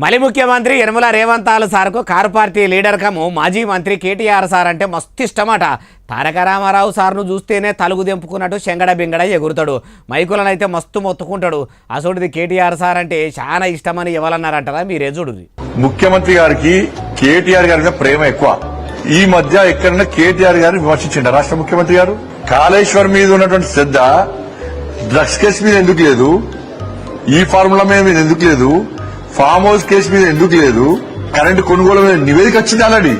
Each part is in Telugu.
మలి ముఖ్యమంత్రి యనమల రేవంతాలు సార్కు కారు పార్టీ లీడర్ కము మాజీ మంత్రి కేటీఆర్ సార్ అంటే మస్తు ఇష్టమట. తారక రామారావు సార్ను చూస్తేనే తలుగు దెంపుకున్నట్టు శంగడ బింగడ ఎగురుతాడు, మైకులనైతే మస్తు మొత్తుకుంటాడు. అసోటిది కేటీఆర్ సార్ అంటే చాలా ఇష్టమని ఎవరన్నారంటారా మీరే చూడుది. ముఖ్యమంత్రి గారికి కేటీఆర్ గారి ప్రేమ ఎక్కువ. ఈ మధ్య ఎక్కడైనా కేటీఆర్ గారిని విమర్శించండి రాష్ట్ర ముఖ్యమంత్రి గారు? కాళేశ్వర్ మీద ఉన్నటువంటి శ్రద్ధ డ్రగ్స్ కేసు మీద ఎందుకు లేదు? ఈ ఫార్ములా మీద ఎందుకు లేదు? ఫామ్ హౌస్ కేసు మీద ఎందుకు లేదు? కరెంటు కొనుగోలు మీద నివేదిక వచ్చింది ఆల్రెడీ.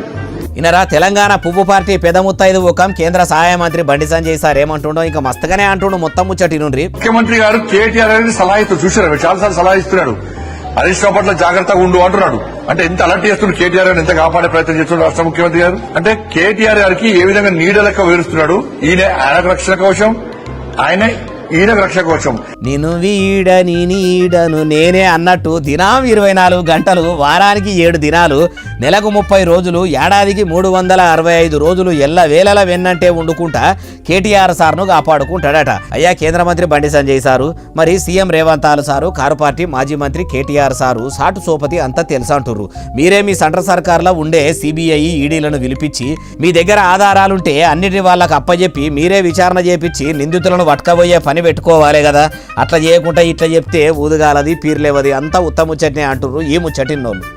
ఇనరా తెలంగాణ పువ్వు పార్టీ పెదముత్తైదు ఓకం కేంద్ర సహాయ మంత్రి బండి సంజయ్ సార్ ఏమంటుండో ఇంకా మస్తగానే అంటుండు. మొత్తం ముచ్చటి నుండి ముఖ్యమంత్రి గారు కేటీఆర్ గారిని సలహా ఇస్తూ చూసారు, చాలాసార్లు సలహా ఇస్తున్నాడు. హరీష్ రావు పట్ల జాగ్రత్తగా ఉండు అంటున్నాడు. అంటే ఎంత అలర్ట్ చేస్తున్నాడు కేటీఆర్ గారిని, ఎంత కాపాడే ప్రయత్నం చేస్తున్నాడు రాష్ట్ర ముఖ్యమంత్రి గారు. అంటే కేటీఆర్ గారికి ఏ విధంగా నీడ లెక్క వేరుస్తున్నాడు. ఆయనకు రక్షణ కోసం, ఈయనకు రక్షణ కోసం. నేను వీడని నీడను నేనే అన్నట్టు దినం 24 గంటలు, వారానికి 7 దినాలు, నెలకు 30 రోజులు, ఏడాదికి 365 రోజులు ఎల్ల వేళల వెన్నంటే వండుకుంటా కేటీఆర్ సార్ను కాపాడుకుంటాడట. అయ్యా కేంద్ర మంత్రి బండి సంజయ్ సారు, మరి సీఎం రేవంతాలు సారు, కారు పార్టీ మాజీ మంత్రి కేటీఆర్ సారు సాటు సోపతి అంతా తెలుసా అంటుర్రు. మీరే మీ సెంట్రల్ సర్కార్లో ఉండే సిబిఐ ఈడీలను పిలిపించి మీ దగ్గర ఆధారాలుంటే అన్నిటి వాళ్ళకు అప్పజెప్పి మీరే విచారణ చేపించి నిందితులను పట్టుకపోయే పని పెట్టుకోవాలి కదా. అట్లా చేయకుండా ఇట్లా చెప్తే ఊదుగాలది పీర్లేవది అంతా ఉత్తముచ్చట్నే అంటుర్రు ఈ ముచ్చటిన్నోళ్ళు.